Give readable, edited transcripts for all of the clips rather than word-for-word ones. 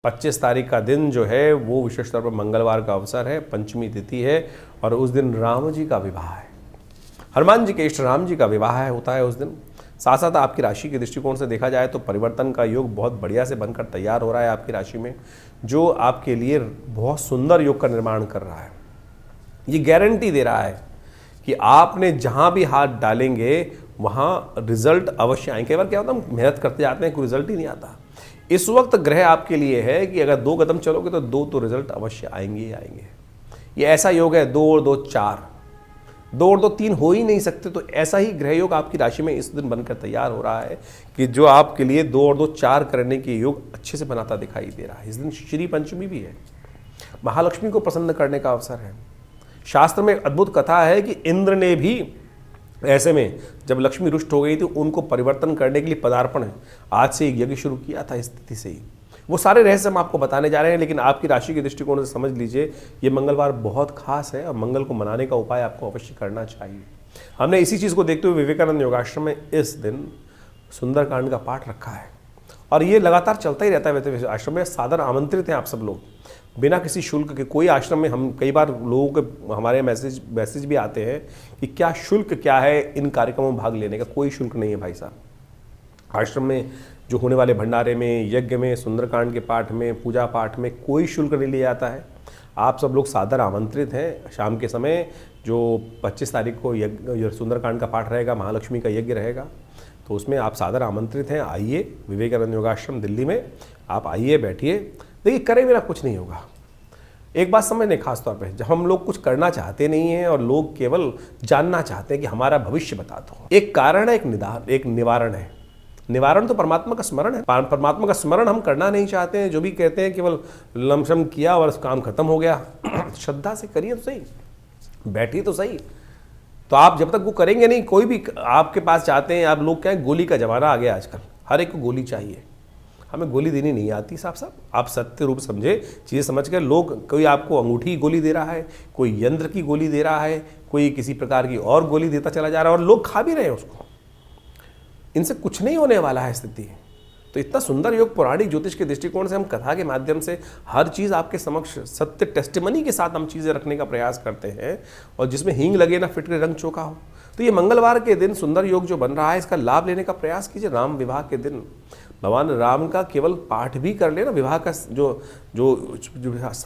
25 तारीख का दिन जो है वो विशेष तौर पर मंगलवार का अवसर है, पंचमी तिथि है और उस दिन राम जी का विवाह है। हनुमान जी के इष्ट राम जी का विवाह होता है उस दिन। साथ साथ आपकी राशि के दृष्टिकोण से देखा जाए तो परिवर्तन का योग बहुत बढ़िया से बनकर तैयार हो रहा है आपकी राशि में, जो आपके लिए बहुत सुंदर योग का निर्माण कर रहा है। ये गारंटी दे रहा है कि आपने जहाँ भी हाथ डालेंगे वहाँ रिजल्ट अवश्य आएंगे। कई बार क्या होता है, हम मेहनत करते जाते हैं, कोई रिजल्ट ही नहीं आता। इस वक्त ग्रह आपके लिए है कि अगर 2 कदम चलोगे तो 2 तो रिजल्ट अवश्य आएंगे ही आएंगे। ये ऐसा योग है 2 और 2 4, 2 और 2 3 हो ही नहीं सकते। तो ऐसा ही ग्रह योग आपकी राशि में इस दिन बनकर तैयार हो रहा है कि जो आपके लिए 2 और 2 4 करने के योग अच्छे से बनाता दिखाई दे रहा है। इस दिन श्री पंचमी भी है, महालक्ष्मी को प्रसन्न करने का अवसर है। शास्त्र में अद्भुत कथा है कि इंद्र ने भी ऐसे में जब लक्ष्मी रुष्ट हो गई थी उनको परिवर्तन करने के लिए पदार्पण है आज से एक यज्ञ शुरू किया था। इस स्थिति से ही वो सारे रहस्य हम आपको बताने जा रहे हैं, लेकिन आपकी राशि के दृष्टिकोण से समझ लीजिए ये मंगलवार बहुत खास है और मंगल को मनाने का उपाय आपको अवश्य करना चाहिए। हमने इसी चीज़ को देखते हुए विवेकानंद योगाश्रम में इस दिन सुंदरकांड का पाठ रखा है और ये लगातार चलता ही रहता है। वैसे आश्रम में सादर आमंत्रित हैं आप सब लोग, बिना किसी शुल्क के। कोई आश्रम में हम कई बार लोगों के हमारे मैसेज भी आते हैं कि क्या शुल्क क्या है इन कार्यक्रमों में भाग लेने का। कोई शुल्क नहीं है भाई साहब। आश्रम में जो होने वाले भंडारे में, यज्ञ में, सुंदरकांड के पाठ में, पूजा पाठ में कोई शुल्क नहीं लिया जाता है। आप सब लोग सादर आमंत्रित हैं। शाम के समय जो 25 तारीख को यज्ञ सुंदरकांड का पाठ रहेगा, महालक्ष्मी का यज्ञ रहेगा, तो उसमें आप सादर आमंत्रित हैं। आइए विवेकानंद योगाश्रम दिल्ली में, आप आइए, बैठिए। देखिए, करे मेरा कुछ नहीं होगा। एक बात समझने खास तौर पे, जब हम लोग कुछ करना चाहते नहीं हैं और लोग केवल जानना चाहते हैं कि हमारा भविष्य बता दो, एक कारण है, एक निवारण है। निवारण तो परमात्मा का स्मरण है। परमात्मा का स्मरण हम करना नहीं चाहते हैं। जो भी कहते हैं केवल लमसम किया और काम खत्म हो गया। श्रद्धा से करिए तो सही, बैठिए तो सही। तो आप जब तक वो करेंगे नहीं, कोई भी आपके पास चाहते हैं, आप लोग क्या है, गोली का जमाना आ गया आजकल, हर एक को गोली चाहिए। हमें गोली देनी नहीं आती साहब। आप सत्य रूप समझे, चीज़ें समझ कर। लोग, कोई आपको अंगूठी की गोली दे रहा है, कोई यंत्र की गोली दे रहा है, कोई किसी प्रकार की और गोली देता चला जा रहा है और लोग खा भी रहे हैं उसको। इनसे कुछ नहीं होने वाला है स्थिति। तो इतना सुंदर योग पौराणिक ज्योतिष के दृष्टिकोण से हम कथा के माध्यम से हर चीज़ आपके समक्ष सत्य टेस्टिमनी के साथ हम चीज़ें रखने का प्रयास करते हैं, और जिसमें हींग लगे ना फिटकर रंग चोखा हो। तो ये मंगलवार के दिन सुंदर योग जो बन रहा है, इसका लाभ लेने का प्रयास कीजिए। राम विवाह के दिन भगवान राम का केवल पाठ भी कर लेना, विवाह का जो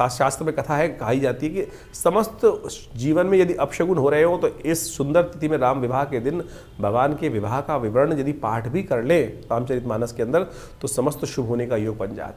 शास्त्र में कथा है, कही जाती है कि समस्त जीवन में यदि अपशगुन हो रहे हो तो इस सुंदर तिथि में राम विवाह के दिन भगवान के विवाह का विवरण यदि पाठ भी कर ले रामचरितमानस के अंदर, तो समस्त शुभ होने का योग बन जाता है।